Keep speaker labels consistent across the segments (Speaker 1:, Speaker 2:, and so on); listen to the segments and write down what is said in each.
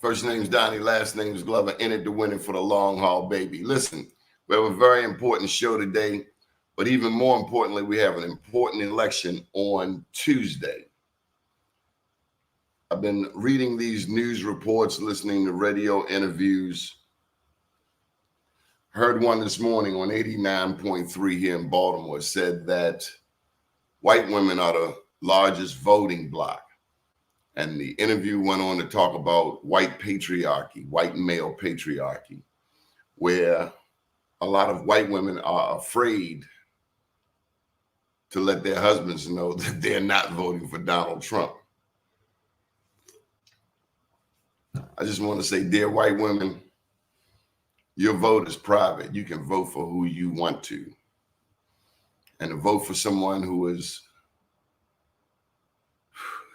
Speaker 1: First name's Doni, last name's Glover. In it to win it for the long haul, baby. Listen, we have a very important show today, but even more importantly, we have an important election on Tuesday. I've been reading these news reports, listening to radio interviews. Heard one this morning on 89.3 here in Baltimore, said that white women are the largest voting bloc. And the interview went on to talk about white patriarchy, white male patriarchy, where a lot of white women are afraid to let their husbands know that they're not voting for Donald Trump. I just want to say, dear white women, your vote is private. You can vote for who you want to. And to vote for someone who is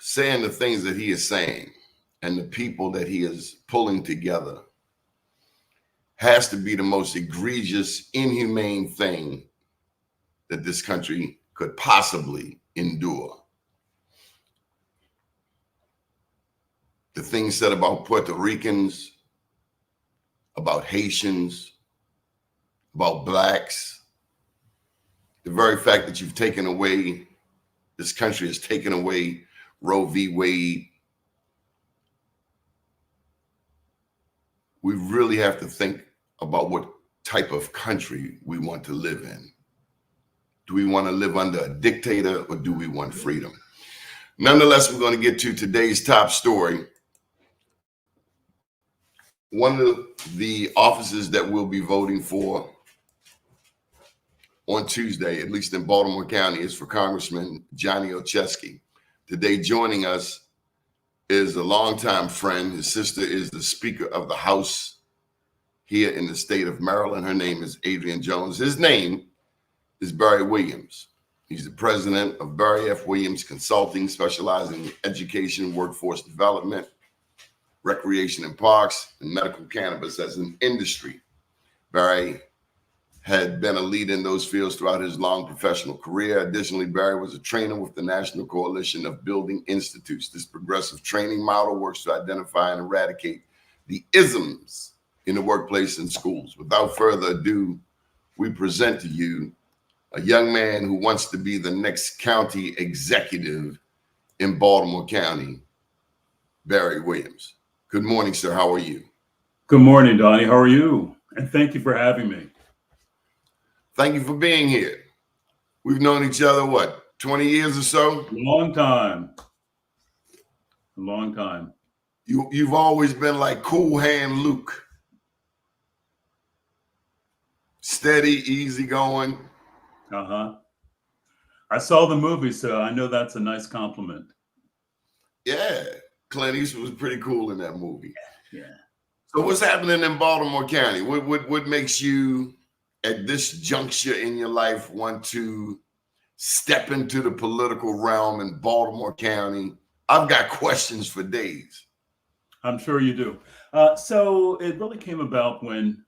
Speaker 1: saying the things that he is saying and the people that he is pulling together has to be the most egregious, inhumane thing that this country could possibly endure. The things said about Puerto Ricans, about Haitians, about blacks, the very fact that you've taken away, this country has taken away Roe v. Wade. We really have to think about what type of country we want to live in. Do we want to live under a dictator or do we want freedom? Nonetheless, we're going to get to today's top story. One of the offices that we'll be voting for on Tuesday, at least in Baltimore County, is for Congressman Johnny Olszewski. Today joining us is a longtime friend. His sister is the Speaker of the House here in the state of Maryland. Her name is Adrian Jones. His name is Barry Williams. He's the president of Barry F. Williams Consulting, specializing in education, workforce development, recreation and parks, and medical cannabis as an industry. Barry had been a leader in those fields throughout his long professional career. Additionally, Barry was a trainer with the National Coalition of Building Institutes. This progressive training model works to identify and eradicate the isms in the workplace and schools. Without further ado, we present to you a young man who wants to be the next county executive in Baltimore County, Barry Williams. Good morning, sir. How are you?
Speaker 2: Good morning, Doni. How are you? And thank you for having me.
Speaker 1: Thank you for being here. We've known each other, what, 20 years or so?
Speaker 2: Long time. A long time.
Speaker 1: You've always been like Cool Hand Luke. Steady, easy going.
Speaker 2: Uh-huh. I saw the movie, so I know that's a nice compliment.
Speaker 1: Yeah. Clint Eastwood was pretty cool in that movie.
Speaker 2: Yeah.
Speaker 1: So what's happening in Baltimore County? What makes you, at this juncture in your life, want to step into the political realm in Baltimore County? I've got questions for days.
Speaker 2: I'm sure you do. So it really came about when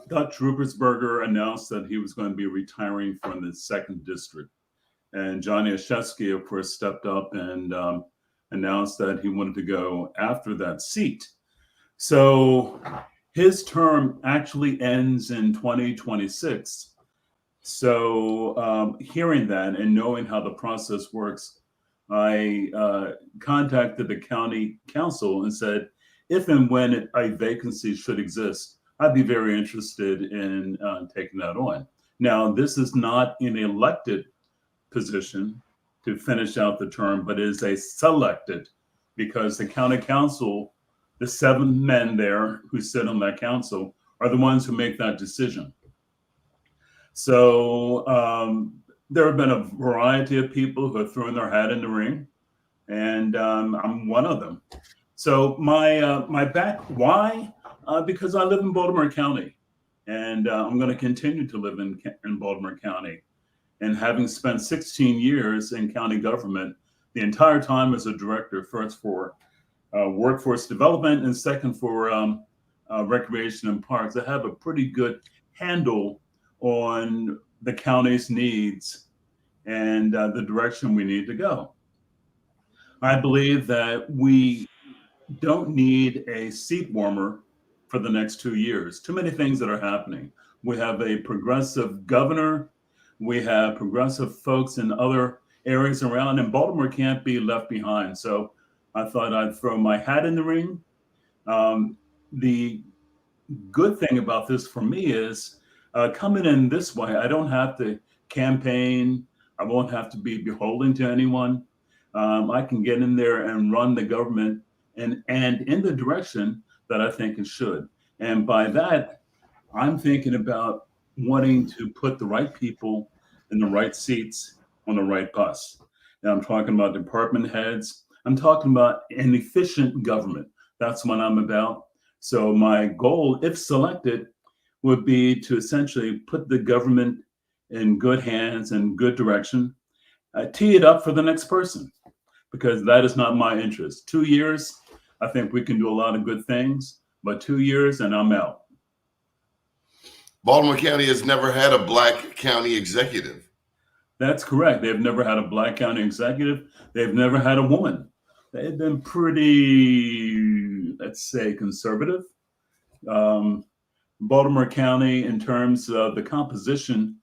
Speaker 2: Dutch Rupersberger announced that he was going to be retiring from the 2nd District. And Johnny Olszewski, of course, stepped up and announced that he wanted to go after that seat. So his term actually ends in 2026. So hearing that and knowing how the process works, I contacted the county council and said, if and when a vacancy should exist, I'd be very interested in taking that on. Now, this is not an elected position to finish out the term, but is a selected, because the county council, the 7 men there who sit on that council, are the ones who make that decision. So there have been a variety of people who have thrown their hat in the ring, and I'm one of them. So my why? Because I live in Baltimore County, and I'm going to continue to live in Baltimore County. And having spent 16 years in county government, the entire time as a director, first for workforce development and second for recreation and parks, I have a pretty good handle on the county's needs and the direction we need to go. I believe that we don't need a seat warmer for the next 2 years. Too many things that are happening. We have a progressive governor. We have progressive folks in other areas around, and Baltimore can't be left behind. So I thought I'd throw my hat in the ring. The good thing about this for me is coming in this way, I don't have to campaign. I won't have to be beholden to anyone. I can get in there and run the government and in the direction that I think it should. And by that, I'm thinking about wanting to put the right people in the right seats on the right bus. And I'm talking about department heads. I'm talking about an efficient government. That's what I'm about. So my goal, if selected, would be to essentially put the government in good hands and good direction, tee it up for the next person, because that is not my interest. 2 years, I think we can do a lot of good things, but 2 years and I'm out.
Speaker 1: Baltimore County has never had a Black county executive.
Speaker 2: That's correct. They've never had a Black county executive. They've never had a woman. They've been pretty, let's say, conservative. Baltimore County, in terms of the composition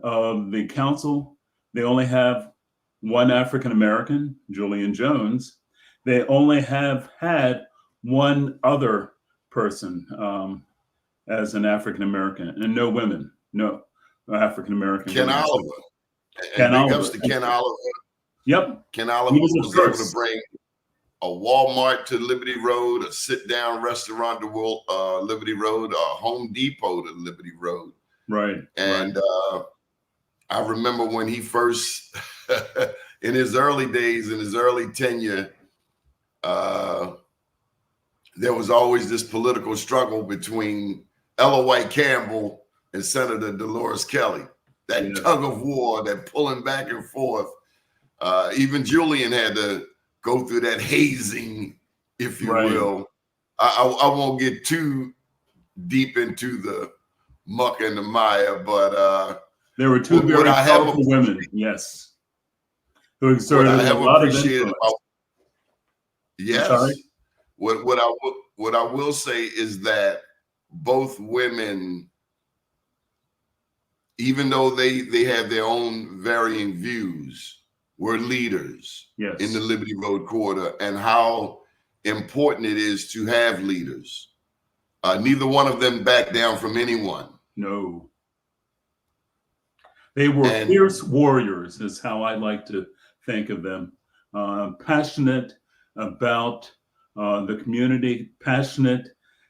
Speaker 2: of the council, they only have one African American, Julian Jones. They only have had one other person as an African American, and no women, no African American.
Speaker 1: Ken Oliver.
Speaker 2: Ken
Speaker 1: And big
Speaker 2: Oliver.
Speaker 1: ups to Ken Oliver.
Speaker 2: Yep.
Speaker 1: Ken Oliver
Speaker 2: He was
Speaker 1: was
Speaker 2: the
Speaker 1: able
Speaker 2: first.
Speaker 1: to bring a Walmart to Liberty Road, a sit-down restaurant to Liberty Road, a Home Depot to Liberty Road.
Speaker 2: Right.
Speaker 1: And I remember when he first, in his early days, in his early tenure, there was always this political struggle between Ella White Campbell and Senator Dolores Kelly. That tug of war, that pulling back and forth. Even Julian had to go through that hazing, if you will. I won't get too deep into the muck and the mire, but
Speaker 2: there were two very powerful women, yes, who exerted a lot of influence.
Speaker 1: Yes. What I will say is that both women, even though they had their own varying views, were leaders in the Liberty Road corridor, and how important it is to have leaders. Neither one of them backed down from anyone.
Speaker 2: No. They were fierce warriors, is how I like to think of them. Passionate about the community, passionate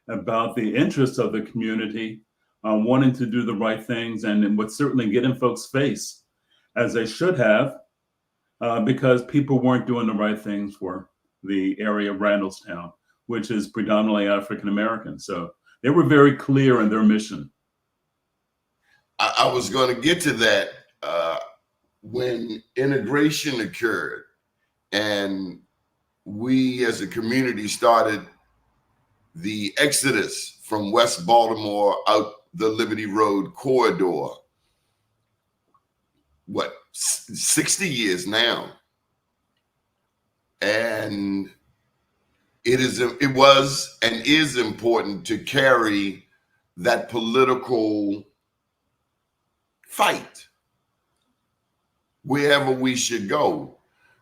Speaker 2: about the interests of the community, wanting to do the right things, and would certainly get in folks' face, as they should have, because people weren't doing the right things for the area of Randallstown, which is predominantly African American. So they were very clear in their mission.
Speaker 1: I was going to get to that. When integration occurred and we as a community started the exodus from West Baltimore out the Liberty Road corridor, 60 years now. And it was and is important to carry that political fight wherever we should go.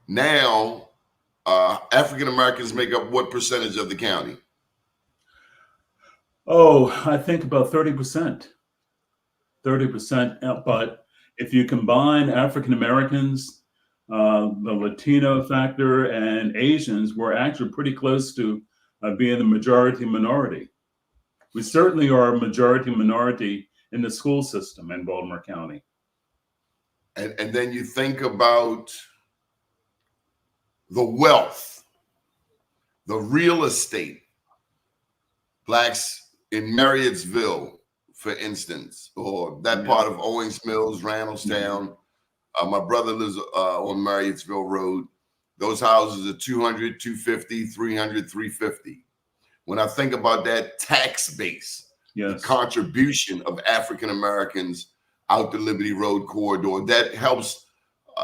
Speaker 1: Now, African Americans make up what percentage of the county?
Speaker 2: Oh, I think about 30%. 30%. But if you combine African Americans, the Latino factor, and Asians, we're actually pretty close to being the majority minority. We certainly are a majority minority in the school system in Baltimore County.
Speaker 1: And then you think about the wealth, the real estate. Blacks in Marriottsville, for instance, or that part of Owings Mills, Randallstown. My brother lives on Marriottsville Road. Those houses are 200, 250, 300, 350. When I think about that tax base, the contribution of African Americans out the Liberty Road corridor, that helps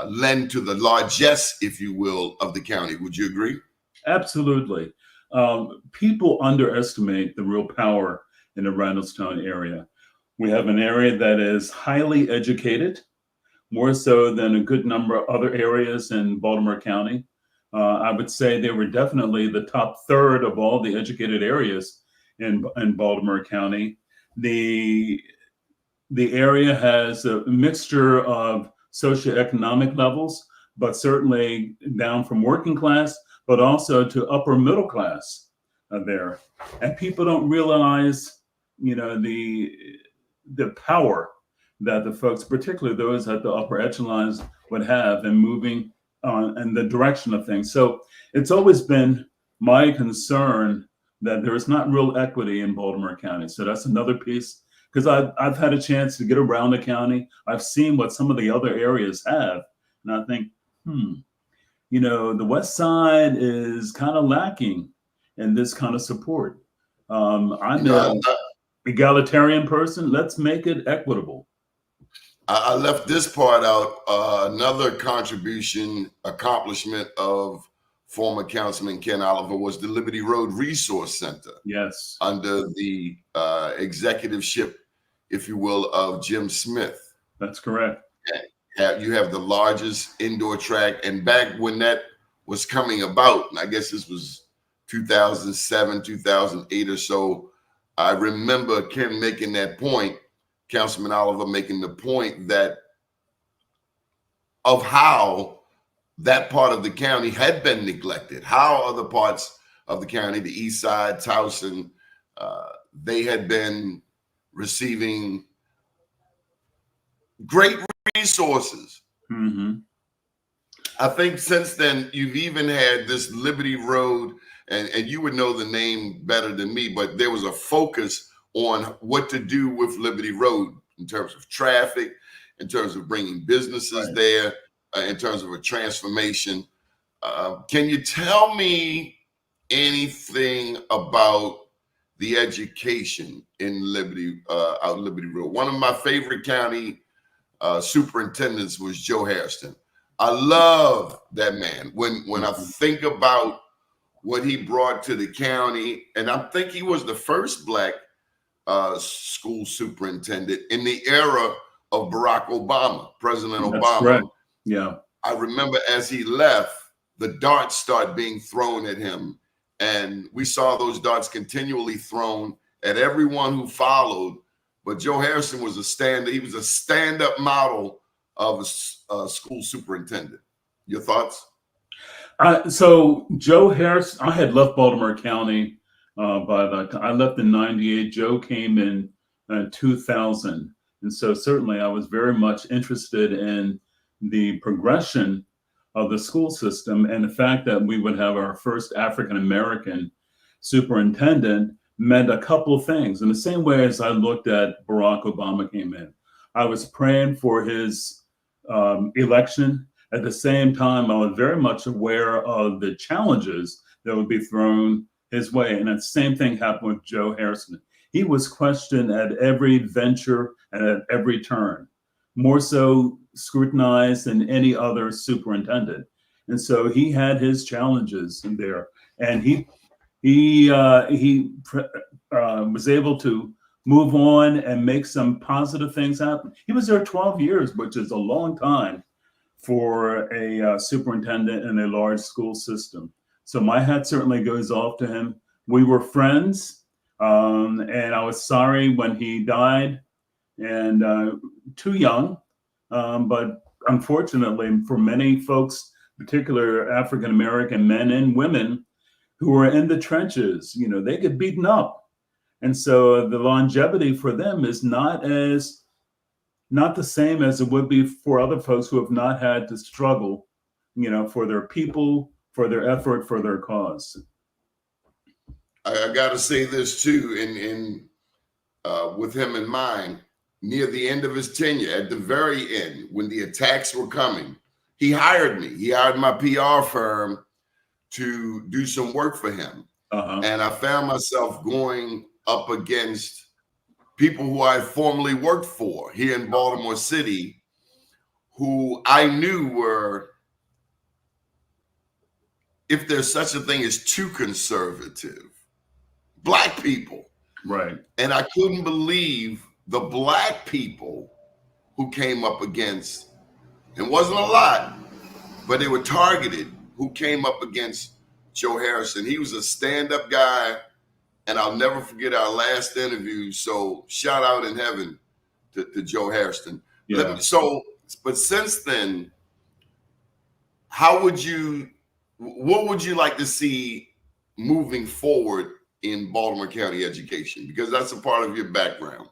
Speaker 1: lend to the largesse, if you will, of the county. Would you agree?
Speaker 2: Absolutely. People underestimate the real power in the Randallstown area. We have an area that is highly educated, more so than a good number of other areas in Baltimore County. I would say they were definitely the top third of all the educated areas in Baltimore County. The area has a mixture of socioeconomic levels, but certainly down from working class, but also to upper middle class there. And people don't realize, the power that the folks, particularly those at the upper echelons, would have in moving on in the direction of things. So it's always been my concern that there is not real equity in Baltimore County. So that's another piece, because I've had a chance to get around the county. I've seen what some of the other areas have, and I think, the West Side is kind of lacking in this kind of support. I'm an egalitarian person. Let's make it equitable.
Speaker 1: I left this part out. Another accomplishment of former Councilman Ken Oliver was the Liberty Road Resource Center.
Speaker 2: Yes.
Speaker 1: Under the executiveship, if you will, of Jim Smith.
Speaker 2: That's correct.
Speaker 1: You have the largest indoor track. And back when that was coming about, and I guess this was 2007, 2008 or so, I remember Ken making that point, Councilman Oliver making the point that of how that part of the county had been neglected, how other parts of the county, the east side, Towson, they had been receiving great resources.
Speaker 2: Mm-hmm.
Speaker 1: I think since then, you've even had this Liberty Road, and you would know the name better than me, but there was a focus on what to do with Liberty Road in terms of traffic, in terms of bringing businesses there, in terms of a transformation. Can you tell me anything about the education in Liberty Road? One of my favorite county superintendents was Joe Hairston. I love that man. When I think about what he brought to the county, and I think he was the first Black school superintendent in the era of Barack Obama, President Obama.
Speaker 2: That's correct. Yeah.
Speaker 1: I remember as he left, the darts started being thrown at him. And we saw those darts continually thrown at everyone who followed. But Joe Harrison was he was a stand-up model of a school superintendent. Your thoughts?
Speaker 2: So Joe Harris, I had left Baltimore County by the time I left in '98. Joe came in 2000. And so certainly I was very much interested in the progression of the school system, and the fact that we would have our first African-American superintendent meant a couple of things. In the same way as I looked at Barack Obama came in, I was praying for his election. At the same time, I was very much aware of the challenges that would be thrown his way. And the same thing happened with Joe Harrison. He was questioned at every venture and at every turn, more so scrutinized than any other superintendent. And so he had his challenges in there. And he was able to move on and make some positive things happen. He was there 12 years, which is a long time for a superintendent in a large school system. So my hat certainly goes off to him. We were friends, and I was sorry when he died, and too young. But unfortunately, for many folks, particular African-American men and women who were in the trenches, they get beaten up. And so the longevity for them is not the same as it would be for other folks who have not had to struggle, for their people, for their effort, for their cause.
Speaker 1: I got to say this too, with him in mind, near the end of his tenure, at the very end, when the attacks were coming, he hired me. He hired my PR firm to do some work for him. And I found myself going up against people who I had formerly worked for here in Baltimore City, who I knew were if there's such a thing as too conservative. Black people.
Speaker 2: Right.
Speaker 1: And I couldn't believe the Black people who came up against, it wasn't a lot, but they were targeted, who came up against Joe Harrison. He was a stand-up guy, and I'll never forget our last interview. So shout out in heaven to Joe Harrison.
Speaker 2: Yeah.
Speaker 1: But since then, what would you like to see moving forward in Baltimore County education? Because that's a part of your background.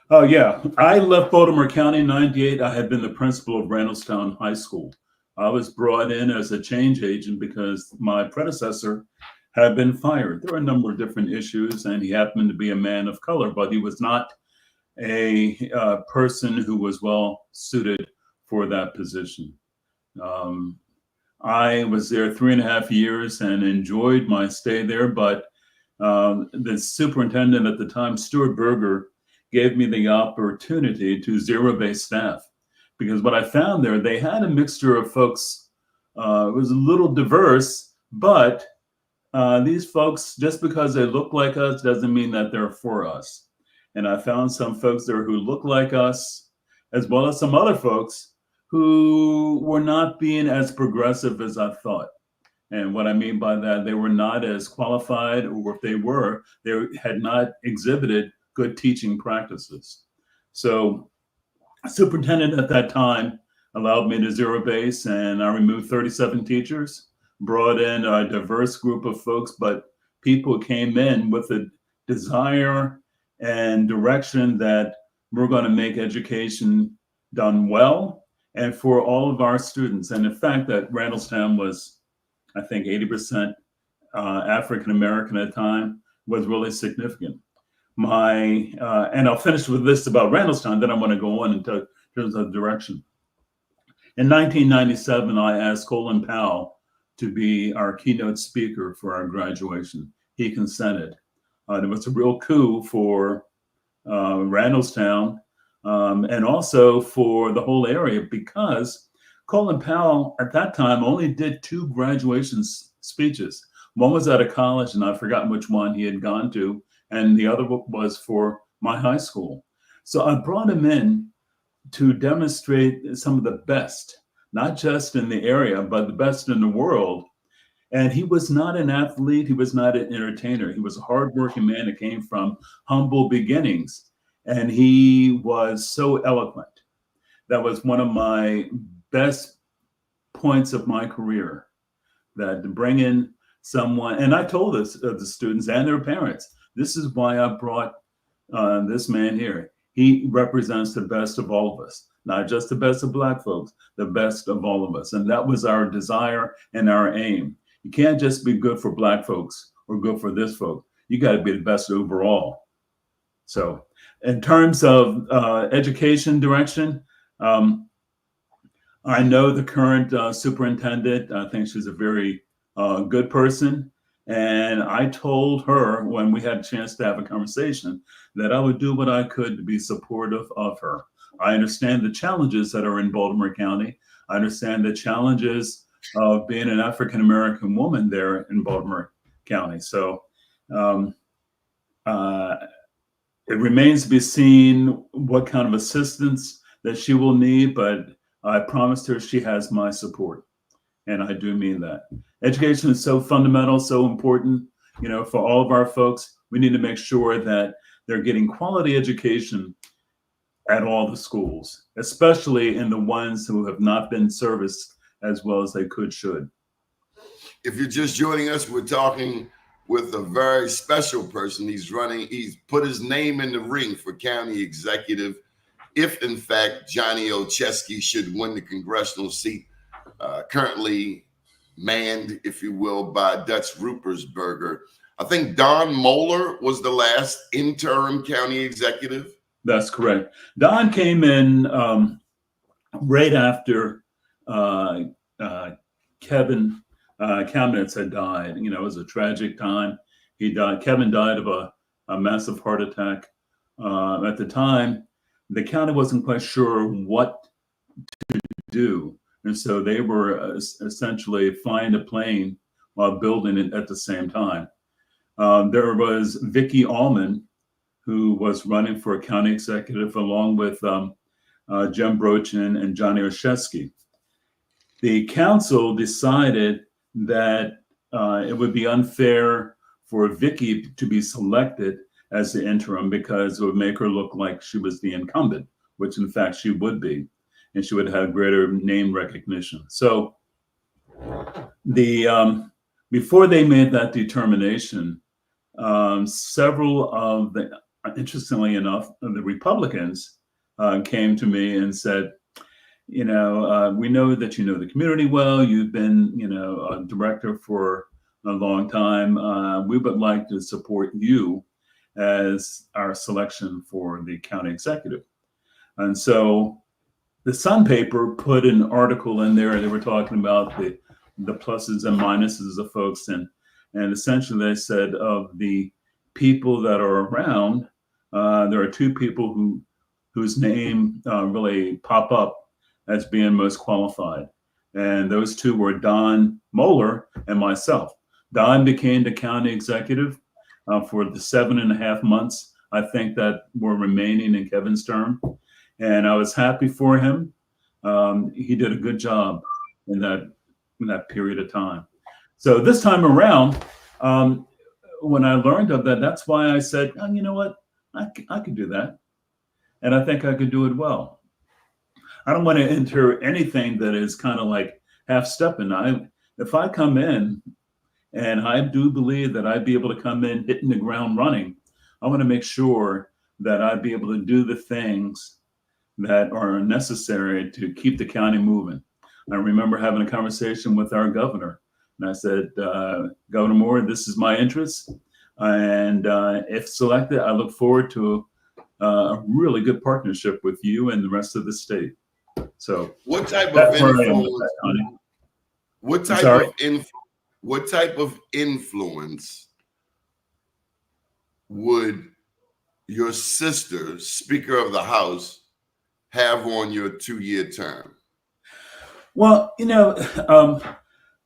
Speaker 2: Oh, yeah. I left Baltimore County in '98. I had been the principal of Randallstown High School. I was brought in as a change agent because my predecessor had been fired. There were a number of different issues, and he happened to be a man of color, but he was not a person who was well suited for that position. I was there 3.5 years and enjoyed my stay there, but the superintendent at the time, Stuart Berger, gave me the opportunity to zero-base staff, because what I found there, they had a mixture of folks. It was a little diverse, but these folks, just because they look like us doesn't mean that they're for us. And I found some folks there who look like us, as well as some other folks who were not being as progressive as I thought. And what I mean by that, they were not as qualified, or if they were, they had not exhibited good teaching practices. So superintendent at that time allowed me to zero base, and I removed 37 teachers, brought in a diverse group of folks, but people came in with a desire and direction that we're going to make education done well and for all of our students. And the fact that Randallstown was, I think, 80% African-American at the time was really significant. And I'll finish with this about Randallstown, then I want to go on in terms of direction. In 1997, I asked Colin Powell to be our keynote speaker for our graduation. He consented. It was a real coup for Randallstown and also for the whole area, because Colin Powell at that time only did 2 graduation speeches. One was at a college, and I've forgotten which one he had gone to, and the other was for my high school. So I brought him in to demonstrate some of the best, not just in the area, but the best in the world. And he was not an athlete. He was not an entertainer. He was a hardworking man that came from humble beginnings. And he was so eloquent. That was one of my best points of my career, that to bring in someone, and I told this the students and their parents, this is why I brought this man here. He represents the best of all of us, not just the best of Black folks, the best of all of us. And that was our desire and our aim. You can't just be good for Black folks or good for this folk. You got to be the best overall. So in terms of education direction, I know the current superintendent. I think she's a very good person. And I told her when we had a chance to have a conversation that I would do what I could to be supportive of her. I understand the challenges that are in Baltimore County. I understand the challenges of being an African-American woman there in Baltimore County. So it remains to be seen what kind of assistance that she will need, but I promised her she has my support. And I do mean that. Education is so fundamental, so important, for all of our folks. We need to make sure that they're getting quality education at all the schools, especially in the ones who have not been serviced as well as they should.
Speaker 1: If you're just joining us, we're talking with a very special person. He's put his name in the ring for county executive if, in fact, Johnny Olszewski should win the congressional seat, currently manned, if you will, by Dutch Ruppersberger. I think Don Moeller was the last interim county executive. That's
Speaker 2: correct. Don came in right after Kevin Kamenetz had died. It was a tragic time. He died. Kevin died of a massive heart attack. At the time, the county wasn't quite sure what to do. And so they were essentially flying a plane while building it at the same time. There was Vicki Allman, who was running for a county executive along with Jim Brochin and Johnny Oshesky. The council decided that it would be unfair for Vicki to be selected as the interim because it would make her look like she was the incumbent, which in fact she would be, and she would have greater name recognition. So before they made that determination, several of the, interestingly enough, the Republicans came to me and said, we know that you know the community well. You've been, a director for a long time. We would like to support you as our selection for the county executive. And so the Sun paper put an article in there. They were talking about the pluses and minuses of folks. And essentially they said of the people that are around, there are two people whose name really pop up as being most qualified. And those two were Don Moeller and myself. Don became the county executive for the 7.5 months, I think, that were remaining in Kevin's term. And I was happy for him. He did a good job in that period of time. So this time around, when I learned of that, that's why I said, oh, you know what, I could do that. And I think I could do it well. I don't want to enter anything that is kind of like half-stepping. If I come in, and I do believe that I'd be able to come in hitting the ground running, I want to make sure that I'd be able to do the things that are necessary to keep the county moving. I remember having a conversation with our governor, and I said, Governor Moore, this is my interest. And if selected, I look forward to a really good partnership with you and the rest of the state. So
Speaker 1: what type of influence? What type of influence would your sister, Speaker of the House, have on your 2-year term?
Speaker 2: Well,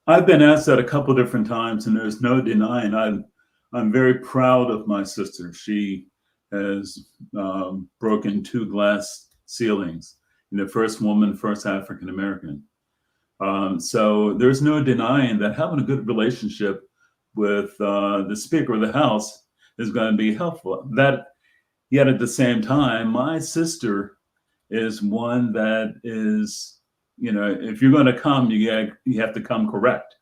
Speaker 2: I've been asked that a couple different times, and there's no denying I'm very proud of my sister. She has broken 2 glass ceilings. The first woman, first African American. So there's no denying that having a good relationship with the Speaker of the House is going to be helpful. Yet at the same time, my sister is one that is, if you're going to come, you have to come correct.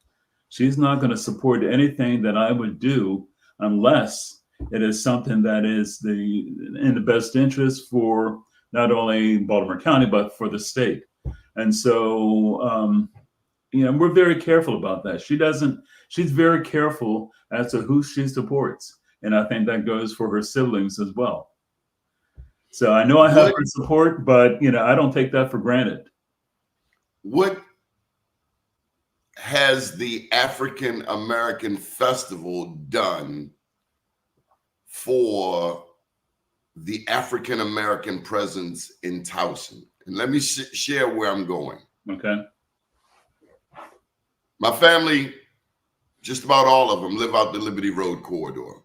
Speaker 2: She's not going to support anything that I would do unless it is something that is in the best interest for not only Baltimore County, but for the state. And so, we're very careful about that. She's very careful as to who she supports. And I think that goes for her siblings as well. So I know I have her support, but, I don't take that for granted.
Speaker 1: What has the African American Festival done for the African American presence in Towson? And let me share where I'm going.
Speaker 2: Okay.
Speaker 1: My family, just about all of them, live out the Liberty Road corridor.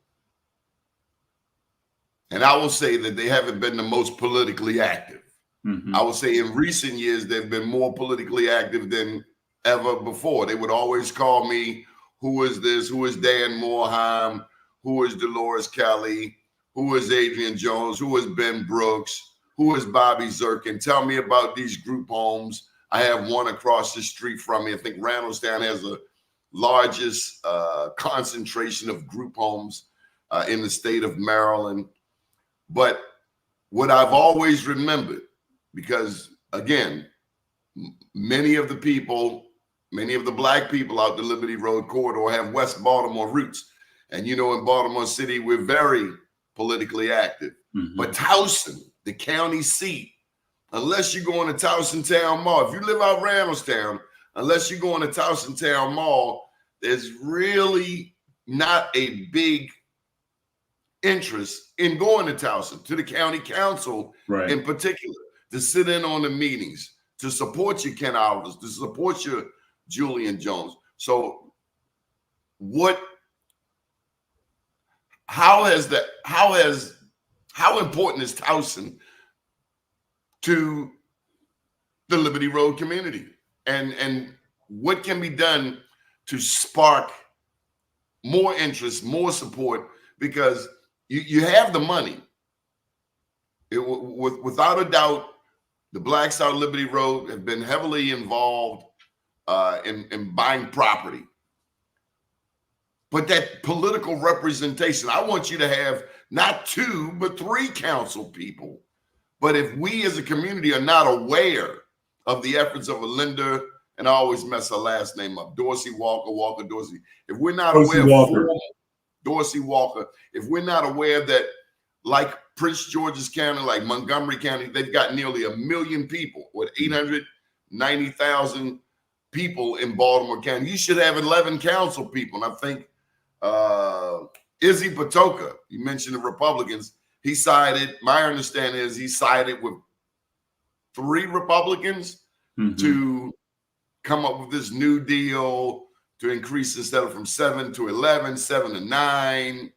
Speaker 1: And I will say that they haven't been the most politically active. Mm-hmm. I would say in recent years, they've been more politically active than ever before. They would always call me, who is this? Who is Dan Moorheim? Who is Dolores Kelly? Who is Adrian Jones? Who is Ben Brooks? Who is Bobby Zirkin? Tell me about these group homes. I have one across the street from me. I think Randallstown has the largest concentration of group homes in the state of Maryland. But what I've always remembered, because again, many of the Black people out the Liberty Road corridor have West Baltimore roots. And in Baltimore City, we're very politically active. Mm-hmm. But Towson, the county seat, unless you go into Towson Town Mall, if you live out Randallstown, unless you go into Towson Town Mall, there's really not a big interest in going to Towson, to the county council in particular, to sit in on the meetings, to support your Ken Alders, to support your Julian Jones. So how important is Towson to the Liberty Road community, and what can be done to spark more interest, more support, because you have the money. Without a doubt, the Black Star Liberty Road have been heavily involved in buying property. But that political representation, I want you to have not 2, but 3 council people. But if we as a community are not aware of the efforts of a Linda, and I always mess her last name up, Dorsey Walker, Dorsey. If we're not aware of Dorsey Walker, if we're not aware that, like Prince George's County, like Montgomery County, they've got nearly 1 million people with 890,000 people in Baltimore County. You should have 11 council people. And I think Izzy Patoka, you mentioned the Republicans, he sided, my understanding is he sided with 3 Republicans to come up with this new deal to increase instead of from 7 to 11, 7 to 9.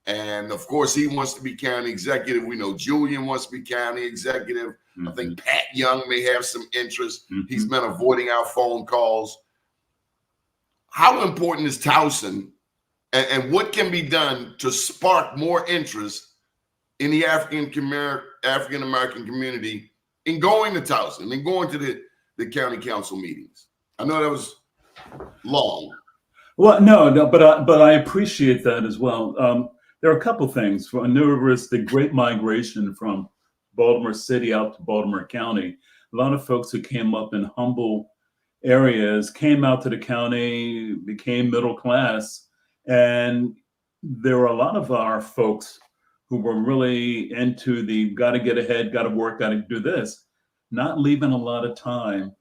Speaker 1: And of course, he wants to be county executive. We know Julian wants to be county executive. I think Pat Young may have some interest. He's been avoiding our phone calls. How important is Towson, and what can be done to spark more interest in the African American community in going to Towson and going to the county council meetings? I know that was long.
Speaker 2: Well, no, but I appreciate that as well. There are a couple things. There was the great migration from Baltimore City out to Baltimore County. A lot of folks who came up in humble areas came out to the county, became middle class, and there were a lot of our folks who were really into the got to get ahead, got to work, got to do this, not leaving a lot of time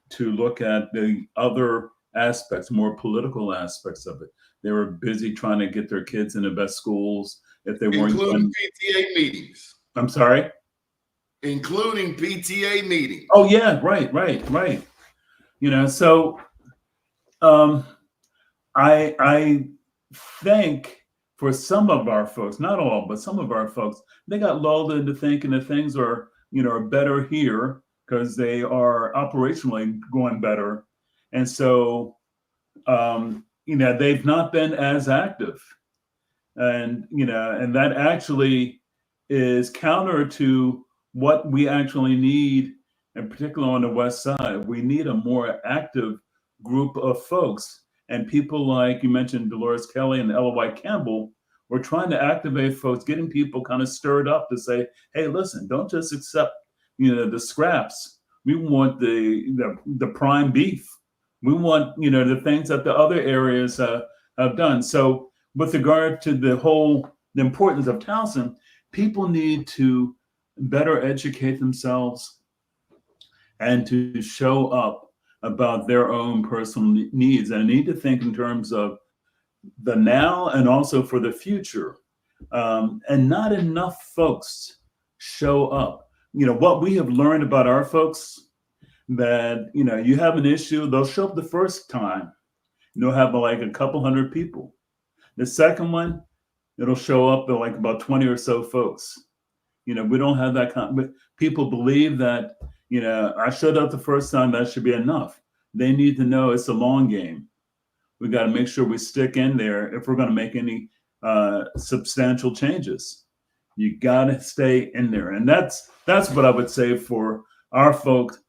Speaker 2: to look at the other aspects, more political aspects of it. They were busy trying to get their kids in the best schools. If they weren't,
Speaker 1: including PTA meetings.
Speaker 2: I'm sorry?
Speaker 1: Including PTA meetings.
Speaker 2: Oh yeah, right. You know, so I think for some of our folks, not all, but some of our folks, they got lulled into thinking that things are, are better here because they are operationally going better. And so, they've not been as active. And, and that actually is counter to what we actually need, in particular on the West Side. We need a more active group of folks. And people like you mentioned, Dolores Kelly and L.Y. Campbell, we're trying to activate folks, getting people kind of stirred up to say, hey, listen, don't just accept, the scraps. We want the prime beef. We want, the things that the other areas have done. So with regard to the importance of Towson, people need to better educate themselves and to show up about their own personal needs. And need to think in terms of the now and also for the future. And not enough folks show up. What we have learned about our folks, that, you have an issue, they'll show up the first time. They'll have like a couple hundred people. The second one, it'll show up at like about 20 or so folks. We don't have that but people believe that, I showed up the first time, that should be enough. They need to know it's a long game. We got to make sure we stick in there if we're going to make any substantial changes. You got to stay in there. And that's what I would say for our folks.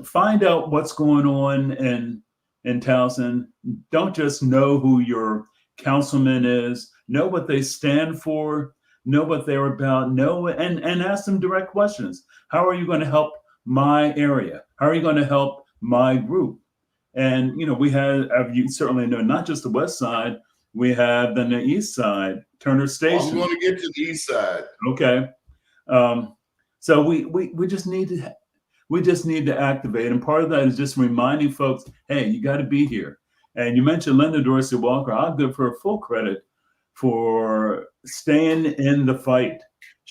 Speaker 2: Find out what's going on in Towson. Don't just know who your councilman is. Know what they stand for. Know what they're about. Know and ask them direct questions. How are you going to help my area? How are you going to help my group? And we have, you certainly know, not just the West Side. We have the East Side, Turner Station.
Speaker 1: I'm going to get to the East Side.
Speaker 2: Okay. So we just need to activate, and part of that is just reminding folks, hey, you got to be here. And you mentioned Linda Dorsey Walker. I'll give her full credit for staying in the fight.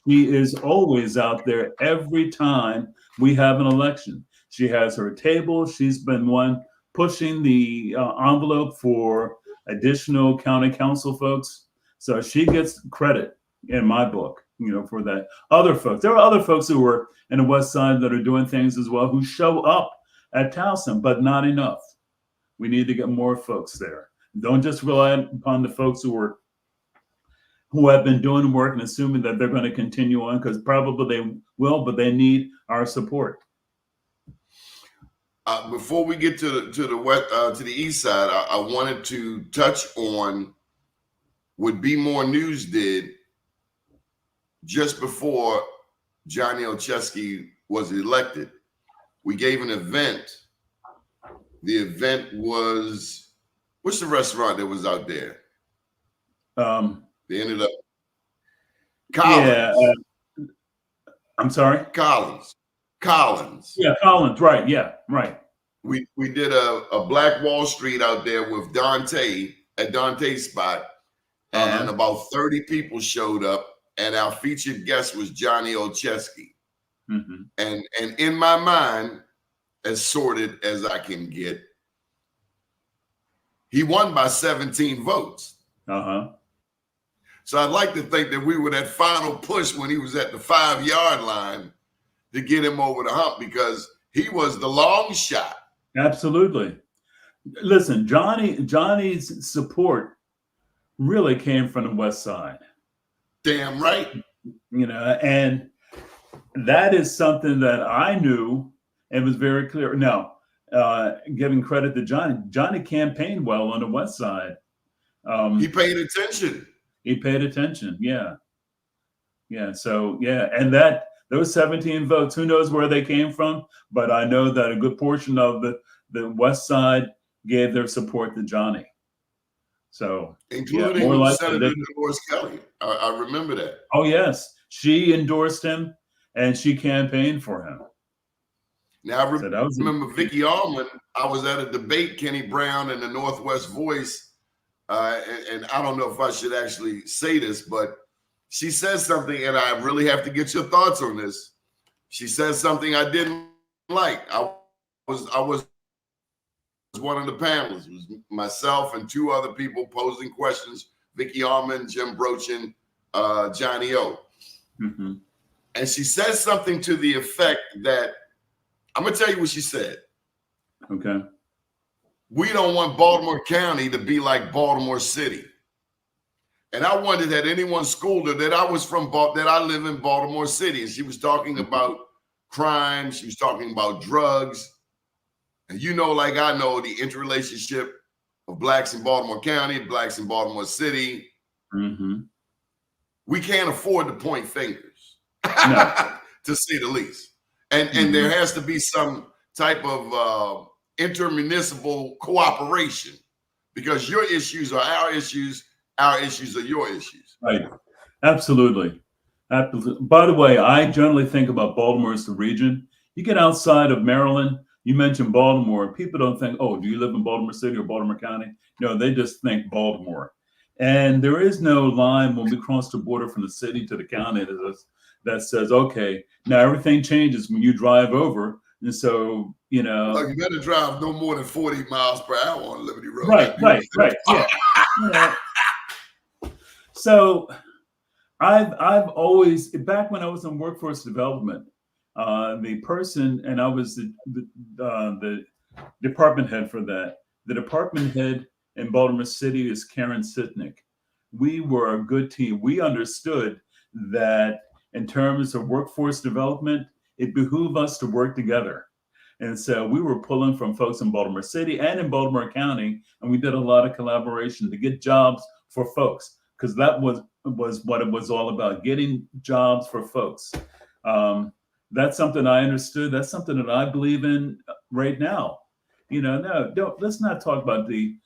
Speaker 2: She is always out there every time we have an election. She has her table. She's been one pushing the envelope for additional county council folks. So she gets credit in my book, for that. Other folks, there are other folks who were in the West Side that are doing things as well, who show up at Towson, but not enough. We need to get more folks there. Don't just rely upon the folks who have been doing the work and assuming that they're going to continue on, because probably they will, but they need our support.
Speaker 1: Before we get to the east side, I wanted to touch on what Be More News did just before Johnny Olszewski was elected. We gave an event. The event was, what's the restaurant that was out there? They ended up Collins.
Speaker 2: Yeah, I'm sorry?
Speaker 1: Collins.
Speaker 2: Yeah, Collins, right. Yeah, right.
Speaker 1: We did a Black Wall Street out there with Dante at Dante's spot, and about 30 people showed up, and our featured guest was Johnny Olszewski.
Speaker 2: Mm-hmm.
Speaker 1: And in my mind, as sorted as I can get, he won by 17 votes. So I'd like to think that we were that final push when he was at the 5-yard line to get him over the hump, because he was the long shot.
Speaker 2: Absolutely. Listen, Johnny's support really came from the West Side.
Speaker 1: Damn right.
Speaker 2: And that is something that I knew and was very clear. Now, giving credit to Johnny campaigned well on the West Side.
Speaker 1: He paid attention.
Speaker 2: Yeah. So, and those 17 votes, who knows where they came from, but I know that a good portion of the West Side gave their support to Johnny. So,
Speaker 1: including Senator Dolores Kelly. I remember that.
Speaker 2: Oh, yes. She endorsed him and she campaigned for him.
Speaker 1: Now, I remember Vicky Allman. I was at a debate, Kenny Brown and the Northwest Voice. And I don't know if I should actually say this, but she says something, and I really have to get your thoughts on this. She says something I didn't like. I was one of the panelists. It was myself and 2 other people posing questions: Vicky Allman, Jim Brochin, Johnny O.
Speaker 2: Mm-hmm.
Speaker 1: And she says something to the effect that, I'm gonna tell you what she said.
Speaker 2: Okay.
Speaker 1: We don't want Baltimore County to be like Baltimore City. And I wondered, had anyone schooled her that I live in Baltimore City? And she was talking about crime. She was talking about drugs. And like I know, the interrelationship of Blacks in Baltimore County, Blacks in Baltimore City.
Speaker 2: Mm-hmm.
Speaker 1: We can't afford to point fingers,
Speaker 2: no.
Speaker 1: to say the least. And there has to be some type of intermunicipal cooperation, because your issues are our issues are your issues.
Speaker 2: Right. Absolutely. By the way, I generally think about Baltimore as the region. You get outside of Maryland, you mention Baltimore, people don't think, oh, do you live in Baltimore City or Baltimore County? No, they just think Baltimore. And there is no line when we cross the border from the city to the county that says, okay, now everything changes when you drive over. And so,
Speaker 1: you better drive no more than 40 miles per hour on Liberty Road.
Speaker 2: Right. Yeah. So I've always, back when I was in workforce development, the person, and I was the department head for that. The department head in Baltimore City is Karen Sitnick. We were a good team. We understood that in terms of workforce development, it behooved us to work together. And so we were pulling from folks in Baltimore City and in Baltimore County, and we did a lot of collaboration to get jobs for folks, because that was what it was all about, getting jobs for folks. That's something I understood. That's something that I believe in right now. Let's not talk about we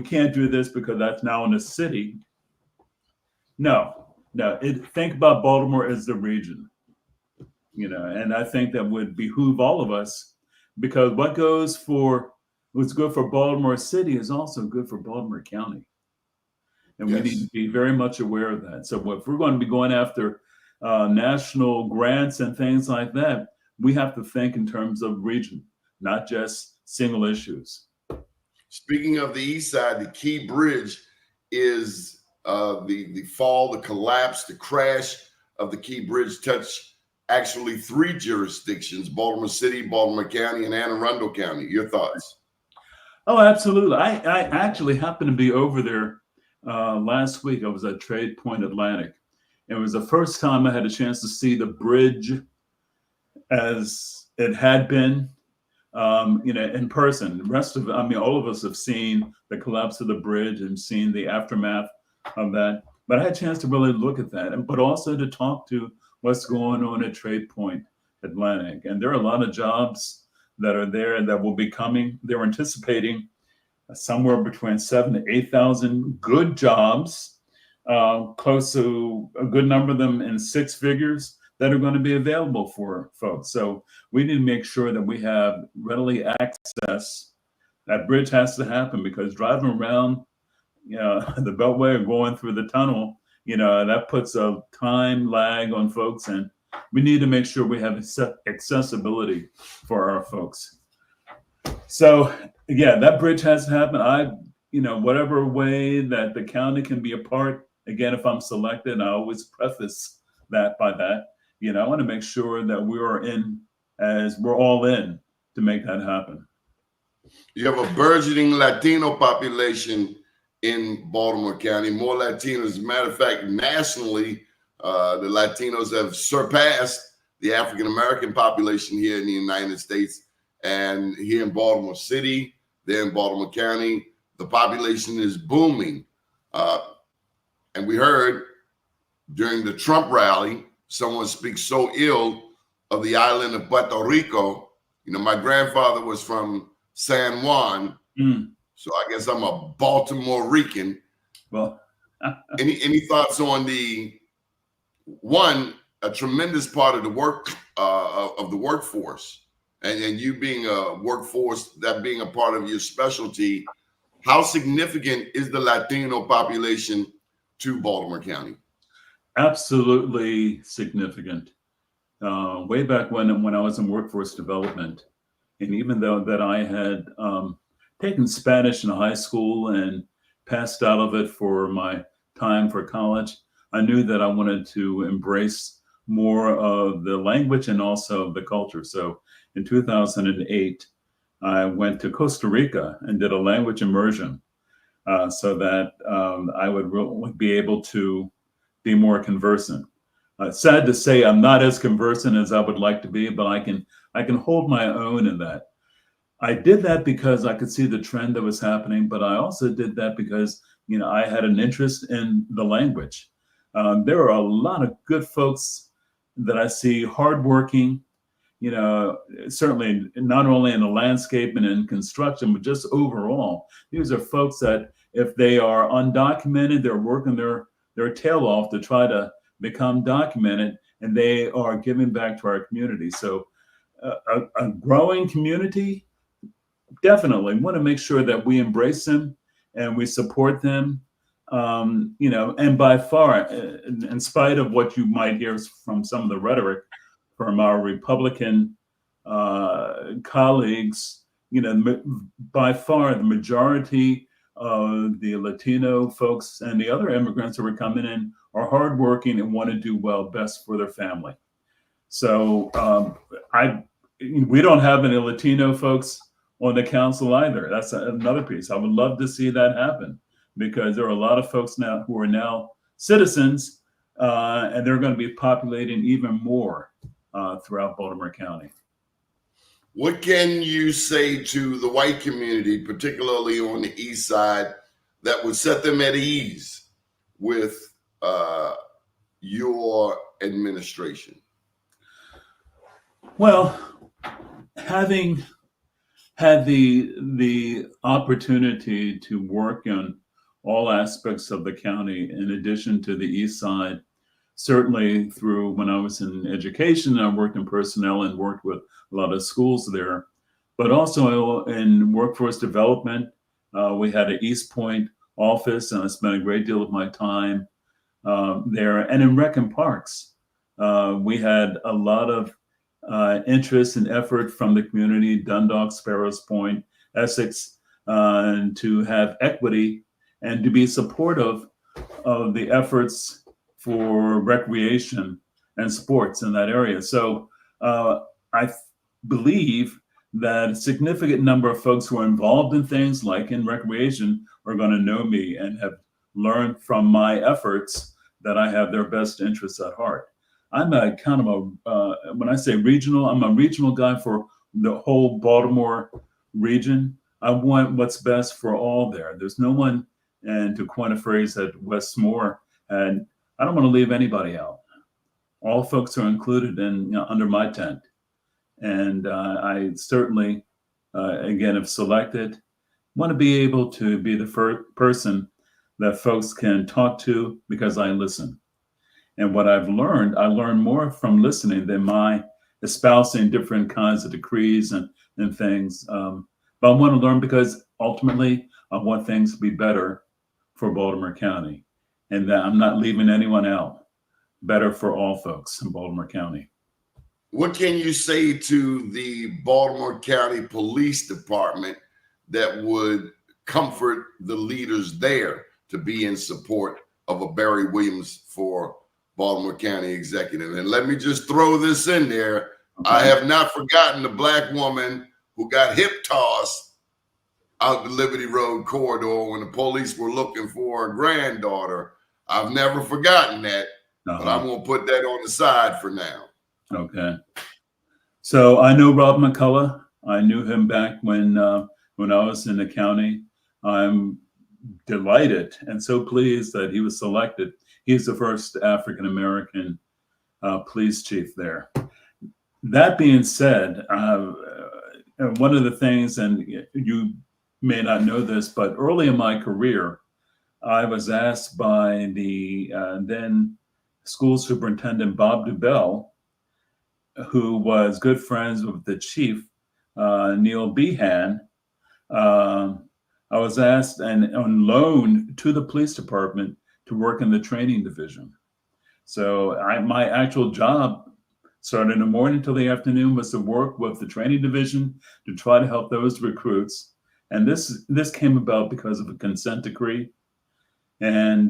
Speaker 2: can't do this because that's now in the city. No, think about Baltimore as the region. And I think that would behoove all of us, because what's good for Baltimore City is also good for Baltimore County. And we need to be very much aware of that. So if we're going to be going after national grants and things like that, we have to think in terms of region, not just single issues.
Speaker 1: Speaking of the east side, the key bridge is the collapse, the crash of the key bridge touched actually 3 jurisdictions: Baltimore City, Baltimore County, and Anne Arundel County. Your thoughts?
Speaker 2: Oh, absolutely. I actually happened to be over there last week. I was at Trade Point Atlantic. And it was the first time I had a chance to see the bridge as it had been, in person. The rest of, all of us have seen the collapse of the bridge and seen the aftermath of that. But I had a chance to really look at that, but also to talk to what's going on at Trade Point Atlantic. And there are a lot of jobs that are there that will be coming. They're anticipating somewhere between 7,000 to 8,000 good jobs, close to a good number of them in 6 figures that are going to be available for folks. So we need to make sure that we have readily access. That bridge has to happen, because driving around the Beltway or going through the tunnel, that puts a time lag on folks, and we need to make sure we have accessibility for our folks. So yeah, that bridge has to happen. Whatever way that the county can be a part, again, if I'm selected, I always preface that by that, I want to make sure that we're all in to make that happen.
Speaker 1: You have a burgeoning Latino population in Baltimore County, more Latinos. As a matter of fact, nationally, the Latinos have surpassed the African-American population here in the United States. And here in Baltimore City, there in Baltimore County, the population is booming. And we heard during the Trump rally, someone speaks so ill of the island of Puerto Rico. My grandfather was from San Juan, so I guess I'm a Baltimore Rican.
Speaker 2: Well,
Speaker 1: any thoughts on a tremendous part of the workforce, and you being a workforce, that being a part of your specialty, how significant is the Latino population to Baltimore County?
Speaker 2: Absolutely significant. Way back when I was in workforce development, and even though that I had taken Spanish in high school and passed out of it for my time for college, I knew that I wanted to embrace more of the language and also the culture. So in 2008, I went to Costa Rica and did a language immersion so that I would be able to be more conversant. Sad to say, I'm not as conversant as I would like to be, but I can hold my own in that. I did that because I could see the trend that was happening, but I also did that because I had an interest in the language. There are a lot of good folks that I see, hardworking, certainly not only in the landscape and in construction, but just overall. These are folks that, if they are undocumented, they're working their tail off to try to become documented, and they are giving back to our community. So a growing community, definitely want to make sure that we embrace them and we support them. And by far, in spite of what you might hear from some of the rhetoric from our Republican colleagues, by far the majority of the Latino folks and the other immigrants who are coming in are hardworking and want to do best for their family. So we don't have any Latino folks on the council either. That's another piece. I would love to see that happen, because there are a lot of folks now who are now citizens, and they're going to be populating even more throughout Baltimore County.
Speaker 1: What can you say to the white community, particularly on the east side, that would set them at ease with your administration?
Speaker 2: Well, having had the opportunity to work on all aspects of the county, in addition to the east side, certainly through when I was in education, I worked in personnel and worked with a lot of schools there, but also in workforce development. We had an East Point office, and I spent a great deal of my time there. And in rec and parks, we had a lot of interest and effort from the community: Dundalk, Sparrows Point, Essex, and to have equity and to be supportive of the efforts for recreation and sports in that area. So I believe that a significant number of folks who are involved in things like in recreation are going to know me and have learned from my efforts that I have their best interests at heart. I'm a kind of when I say regional, I'm a regional guy for the whole Baltimore region. I want what's best for all there. There's no one, and to coin a phrase that Westmore had, I don't want to leave anybody out. All folks are included in under my tent. And I certainly, again, if selected, want to be able to be the first person that folks can talk to because I listen. And what I've learned, I learn more from listening than my espousing different kinds of decrees and things. But I want to learn because ultimately I want things to be better for Baltimore County and that I'm not leaving anyone out. Better for all folks in Baltimore County.
Speaker 1: What can you say to the Baltimore County Police Department that would comfort the leaders there to be in support of a Barry Williams for Baltimore County Executive? And let me just throw this in there. Okay. I have not forgotten the Black woman who got hip tossed out the Liberty Road corridor when the police were looking for her granddaughter. I've never forgotten that, but I'm going to put that on the side for now.
Speaker 2: Okay. So I know Rob McCullough. I knew him back when I was in the county. I'm delighted and so pleased that he was selected. He's the first African-American police chief there. That being said, one of the things, and you may not know this, but early in my career, I was asked by the then school superintendent, Bob Dubell, who was good friends with the chief, Neil Behan. I was asked and on loan to the police department to work in the training division. So my actual job started in the morning till the afternoon was to work with the training division to try to help those recruits. And this came about because of a consent decree. And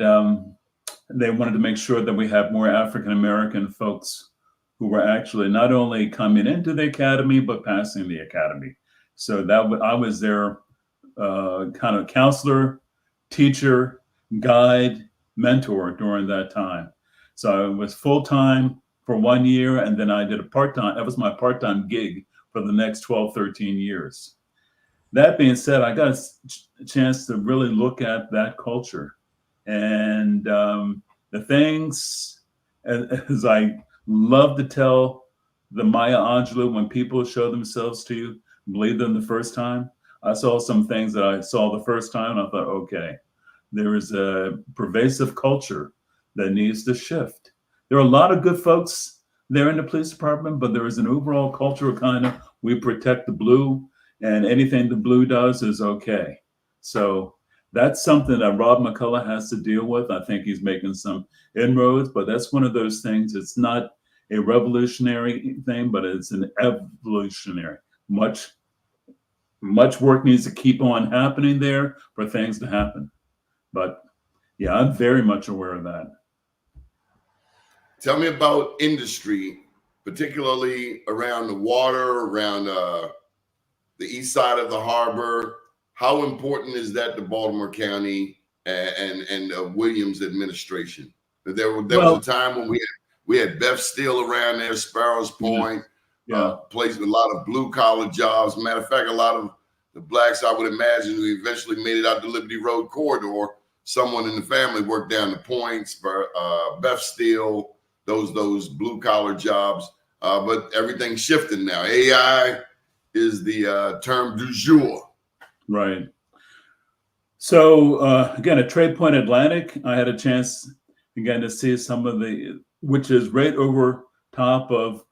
Speaker 2: they wanted to make sure that we have more African-American folks who were actually not only coming into the academy, but passing the academy. So I was their kind of counselor, teacher, guide, mentor during that time. So I was full-time for 1 year, and then I did a part-time. That was my part-time gig for the next 12, 13 years. That being said, I got a chance to really look at that culture. And the things, as I love to tell the Maya Angelou, when people show themselves to you, believe them the first time. I saw some things that I saw the first time, and I thought, okay, there is a pervasive culture that needs to shift. There are a lot of good folks there in the police department, but there is an overall culture of kind of, we protect the blue, and anything the blue does is okay. So that's something that Rob McCullough has to deal with. I think he's making some inroads, but that's one of those things. It's not a revolutionary thing, but it's an evolutionary. Much work needs to keep on happening there for things to happen. But yeah, I'm very much aware of that.
Speaker 1: Tell me about industry, particularly around the water, around the east side of the harbor. How important is that to Baltimore County and Williams administration? There was a time when we had Beth Steel around there, Sparrows Point, place with a lot of blue collar jobs. Matter of fact, a lot of the blacks, I would imagine, who eventually made it out the Liberty Road corridor, someone in the family worked down the points, Beth Steel, those blue collar jobs. But everything's shifting now. AI is the term du jour.
Speaker 2: Right. So again, at Trade Point Atlantic, I had a chance again to see some of which is right over top of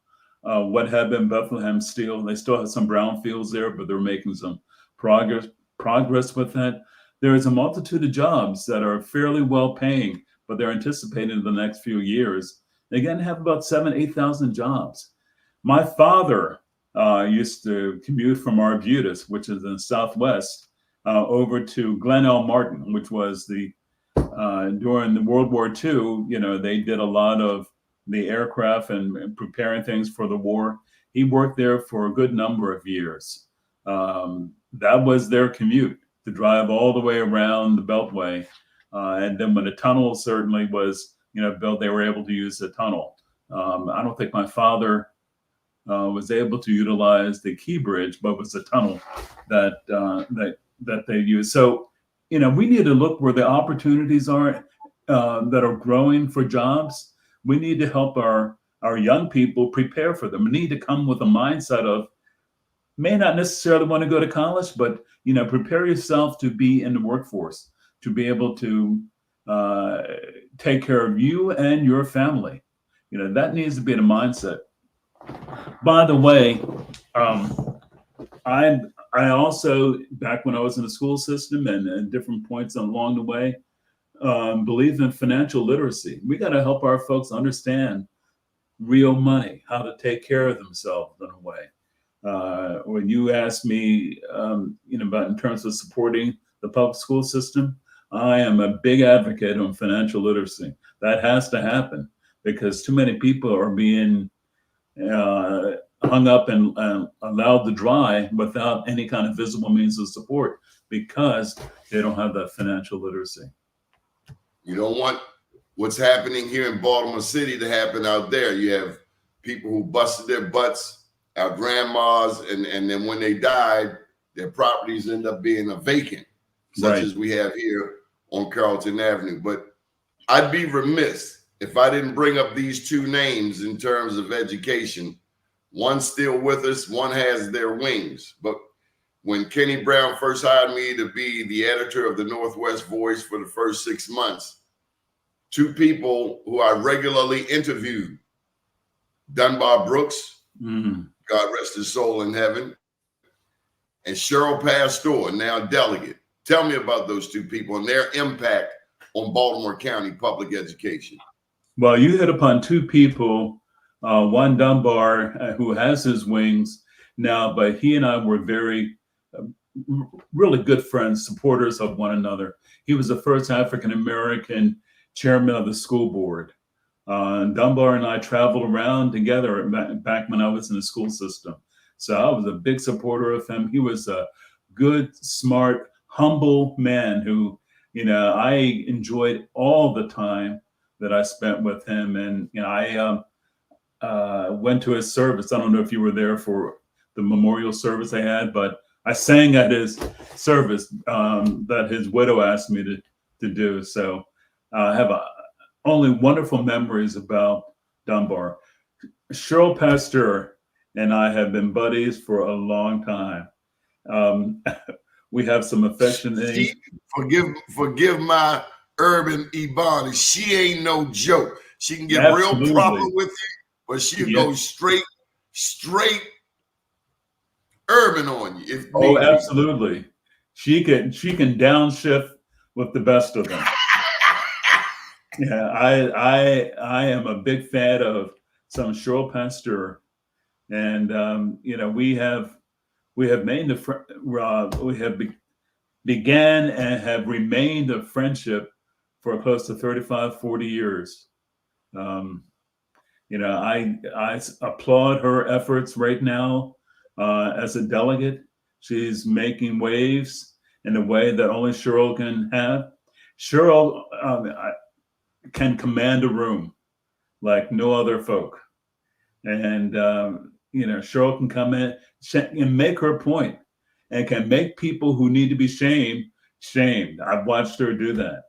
Speaker 2: what had been Bethlehem Steel. They still have some brownfields there, but they're making some progress with that. There is a multitude of jobs that are fairly well paying, but they're anticipated in the next few years. They again have about 8,000 jobs. My father used to commute from Arbutus, which is in the Southwest, over to Glen L. Martin, which was the during the World War II. They did a lot of the aircraft and preparing things for the war. He worked there for a good number of years. That was their commute, to drive all the way around the Beltway. And then when the tunnel certainly was, built, they were able to use the tunnel. I don't think my father was able to utilize the Key Bridge, but it was a tunnel that they used. So, we need to look where the opportunities are that are growing for jobs. We need to help our young people prepare for them. We need to come with a mindset of, may not necessarily want to go to college, but prepare yourself to be in the workforce, to be able to take care of you and your family. That needs to be the mindset. By the way, I also, back when I was in the school system and different points along the way, believe in financial literacy. We got to help our folks understand real money, how to take care of themselves in a way. When you ask me, about in terms of supporting the public school system, I am a big advocate on financial literacy. That has to happen because too many people are being hung up and allowed to dry without any kind of visible means of support because they don't have that financial literacy.
Speaker 1: You don't want what's happening here in Baltimore City to happen out there. You have people who busted their butts, our grandmas, and then when they died, their properties end up being a vacant, such as we have here on Carrollton Avenue. But I'd be remiss if I didn't bring up these two names in terms of education. One's still with us, one has their wings. But when Kenny Brown first hired me to be the editor of the Northwest Voice for the first 6 months, two people who I regularly interviewed, Dunbar Brooks, God rest his soul in heaven, and Cheryl Pastor, now delegate. Tell me about those two people and their impact on Baltimore County public education.
Speaker 2: Well, you hit upon two people, one Dunbar, who has his wings now, but he and I were very, really good friends, supporters of one another. He was the first African-American chairman of the school board. Dunbar and I traveled around together back when I was in the school system. So I was a big supporter of him. He was a good, smart, humble man who, I enjoyed all the time that I spent with him. And, I went to his service. I don't know if you were there for the memorial service they had, but I sang at his service that his widow asked me to do. So I have only wonderful memories about Dunbar. Cheryl Pastor and I have been buddies for a long time. We have some affection.
Speaker 1: Forgive my urban Ebony. She ain't no joke. She can get real proper with you, but she'll go straight urban on you. If
Speaker 2: absolutely. She can downshift with the best of them. Yeah, I am a big fan of some Cheryl Pasteur, and we have began and have remained a friendship for close to 35, 40 years. I applaud her efforts right now as a delegate. She's making waves in a way that only Cheryl can have. Cheryl can command a room like no other folk. And, Cheryl can come in and make her point and can make people who need to be shamed. I've watched her do that.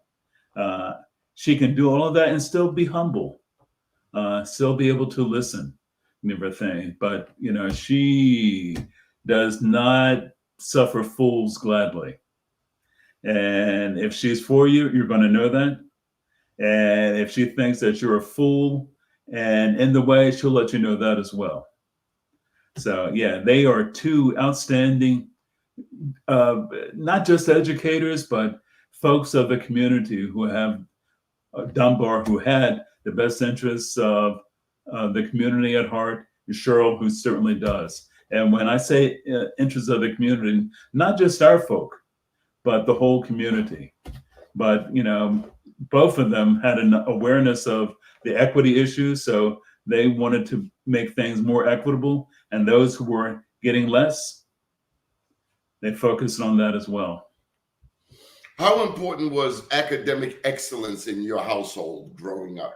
Speaker 2: She can do all of that and still be humble, still be able to listen and everything. But, she does not suffer fools gladly. And if she's for you, you're going to know that. And if she thinks that you're a fool and in the way, she'll let you know that as well. So, yeah, they are two outstanding, not just educators, but folks of the community who have Dunbar, who had the best interests of the community at heart, and Cheryl, who certainly does. And when I say interests of the community, not just our folk, but the whole community. But, both of them had an awareness of the equity issues. So they wanted to make things more equitable. And those who were getting less, they focused on that as well.
Speaker 1: How important was academic excellence in your household growing up?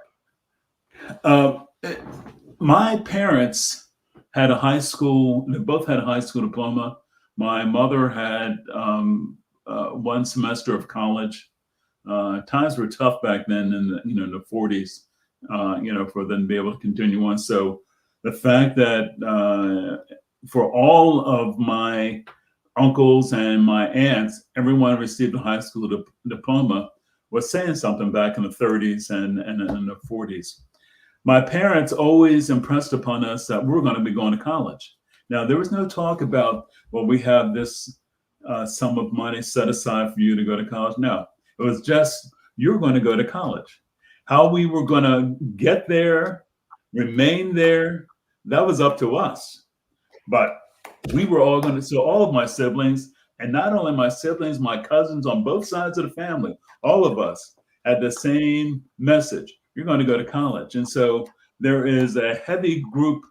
Speaker 2: My parents had they both had a high school diploma. My mother had one semester of college. Times were tough back then in the 40s, for them to be able to continue on. So the fact that for all of my uncles and my aunts, everyone received a high school diploma was saying something back in the 30s and in the 40s. My parents always impressed upon us that we're going to be going to college. Now, there was no talk about, well, we have this sum of money set aside for you to go to college. No, it was just, you're going to go to college. How we were going to get there, remain there, that was up to us. But we were all going to, so all of my siblings, and not only my siblings, my cousins on both sides of the family, all of us had the same message. You're going to go to college. And so there is a heavy group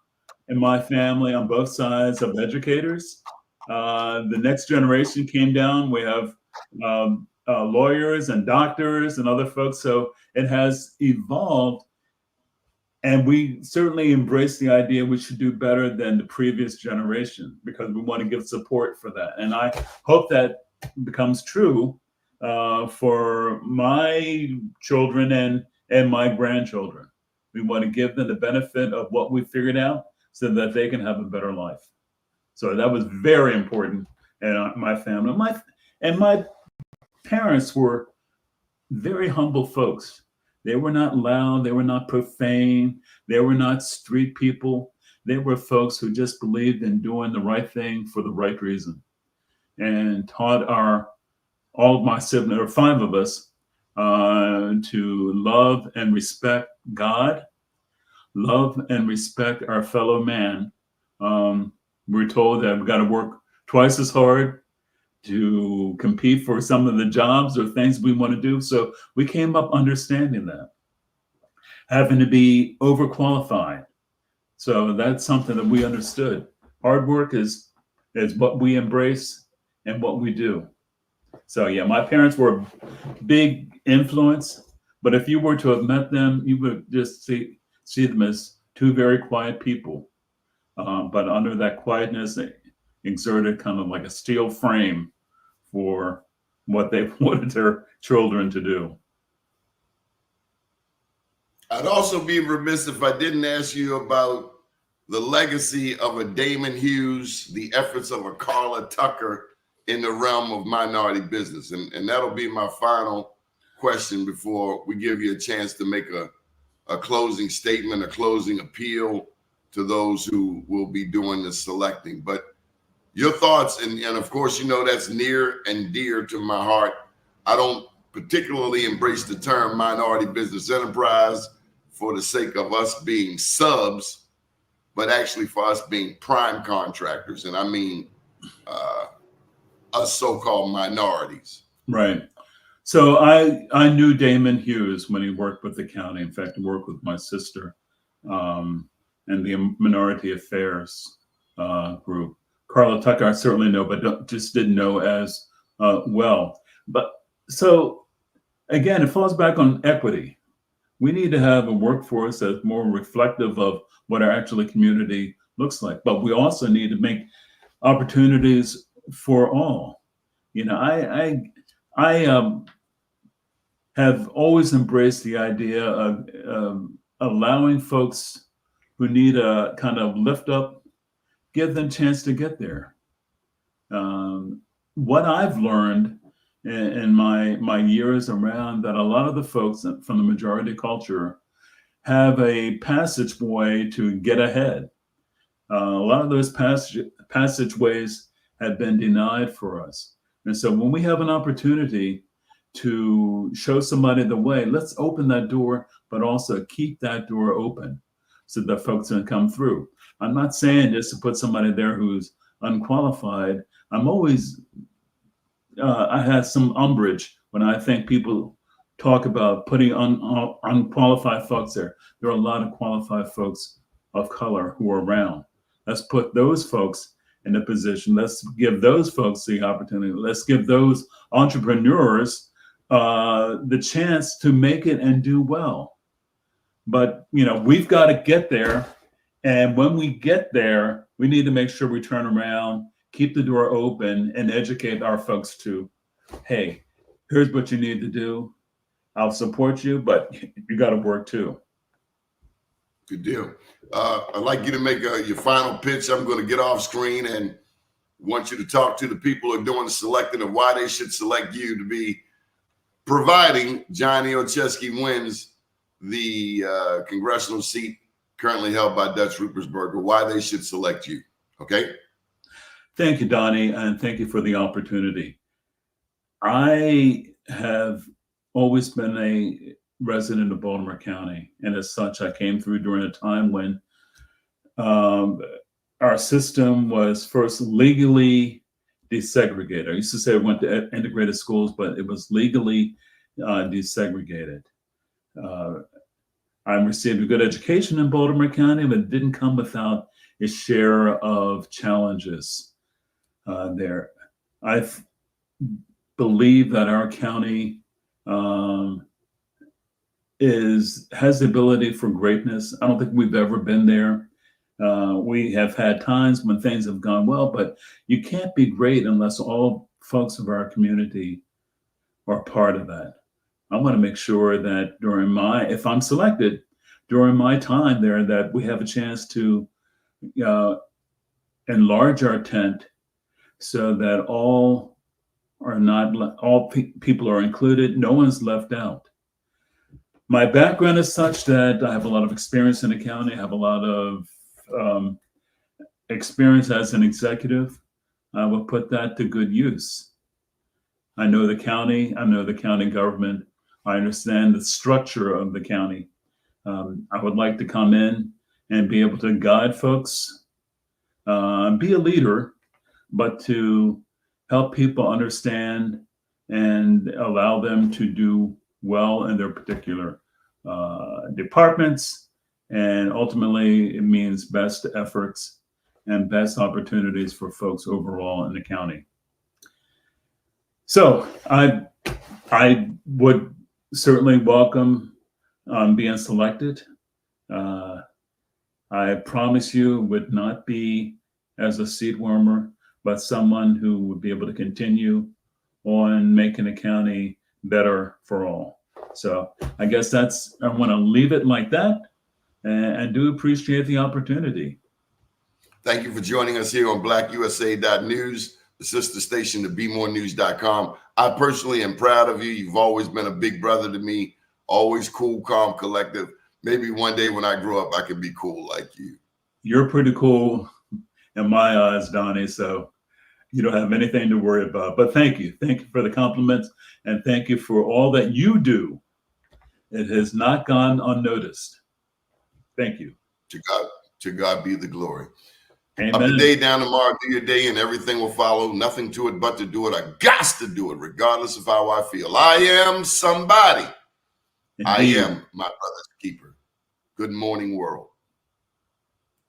Speaker 2: in my family on both sides of educators. The next generation came down. We have lawyers and doctors and other folks. So it has evolved. And we certainly embrace the idea we should do better than the previous generation because we want to give support for that. And I hope that becomes true for my children and my grandchildren. We want to give them the benefit of what we figured out so that they can have a better life. So that was very important in my family. My parents were very humble folks. They were not loud. They were not profane. They were not street people. They were folks who just believed in doing the right thing for the right reason and taught all of my siblings, or 5 of us, to love and respect God, love and respect our fellow man. We're told that we've got to work twice as hard to compete for some of the jobs or things we want to do. So we came up understanding that, having to be overqualified. So that's something that we understood. Hard work is what we embrace and what we do. So yeah, my parents were a big influence, but if you were to have met them, you would just see them as 2 very quiet people. But under that quietness, they exerted kind of like a steel frame for what they wanted their children to do.
Speaker 1: I'd also be remiss if I didn't ask you about the legacy of a Damon Hughes, the efforts of a Carla Tucker in the realm of minority business. And that'll be my final question before we give you a chance to make a closing statement, a closing appeal to those who will be doing the selecting. But your thoughts, and of course, that's near and dear to my heart. I don't particularly embrace the term minority business enterprise for the sake of us being subs, but actually for us being prime contractors. And I mean us so-called minorities.
Speaker 2: Right. So I knew Damon Hughes when he worked with the county. In fact, he worked with my sister and the Minority Affairs group. Carla Tucker, I certainly know, but just didn't know as well. But so again, it falls back on equity. We need to have a workforce that's more reflective of what our actual community looks like. But we also need to make opportunities for all. I have always embraced the idea of allowing folks who need a kind of lift up, give them a chance to get there. What I've learned in my years around, that a lot of the folks from the majority culture have a passageway to get ahead. A lot of those passageways have been denied for us. And so when we have an opportunity to show somebody the way, let's open that door, but also keep that door open so that folks can come through. I'm not saying just to put somebody there who's unqualified. I'm always I had some umbrage when I think people talk about putting unqualified folks there. There are a lot of qualified folks of color who are around. Let's put those folks in a position. Let's give those folks the opportunity. Let's give those entrepreneurs the chance to make it and do well. But, you know, we've got to get there. And when we get there, we need to make sure we turn around, keep the door open, and educate our folks to, hey, here's what you need to do. I'll support you, but you got to work too.
Speaker 1: Good deal. I'd like you to make your final pitch. I'm going to get off screen and want you to talk to the people who are doing the selecting of why they should select you to be providing Johnny Olszewski wins the congressional seat currently held by Dutch Rupersberger, why they should select you. Okay?
Speaker 2: Thank you, Doni, and thank you for the opportunity. I have always been a resident of Baltimore County, and as such, I came through during a time when our system was first legally desegregated. I used to say I went to integrated schools, but it was legally desegregated. I received a good education in Baltimore County, but it didn't come without a share of challenges there. I believe that our county has the ability for greatness. I don't think we've ever been there. We have had times when things have gone well, but you can't be great unless all folks of our community are part of that. I want to make sure that if I'm selected, during my time there, that we have a chance to enlarge our tent so that all people are included, no one's left out. My background is such that I have a lot of experience in the county. I have a lot of experience as an executive. I will put that to good use. I know the county. I know the county government. I understand the structure of the county. I would like to come in and be able to guide folks, be a leader, but to help people understand and allow them to do well in their particular departments. And ultimately, it means best efforts and best opportunities for folks overall in the county. So I would certainly welcome being selected. I promise you would not be as a seat warmer, but someone who would be able to continue on making the county better for all. So I guess I want to leave it like that, and do appreciate the opportunity.
Speaker 1: Thank you for joining us here on blackusa.news, the sister station to bemorenews.com. I personally am proud of you. You've always been a big brother to me, always cool, calm, collective. Maybe one day when I grow up, I can be cool like you.
Speaker 2: You're pretty cool in my eyes, Doni, so you don't have anything to worry about. But thank you. Thank you for the compliments, and thank you for all that you do. It has not gone unnoticed. Thank you.
Speaker 1: To God be the glory.
Speaker 2: Amen.
Speaker 1: Up today, down tomorrow, do your day, and everything will follow. Nothing to it but to do it. I got to do it, regardless of how I feel. I am somebody. Indeed. I am my brother's keeper. Good morning, world.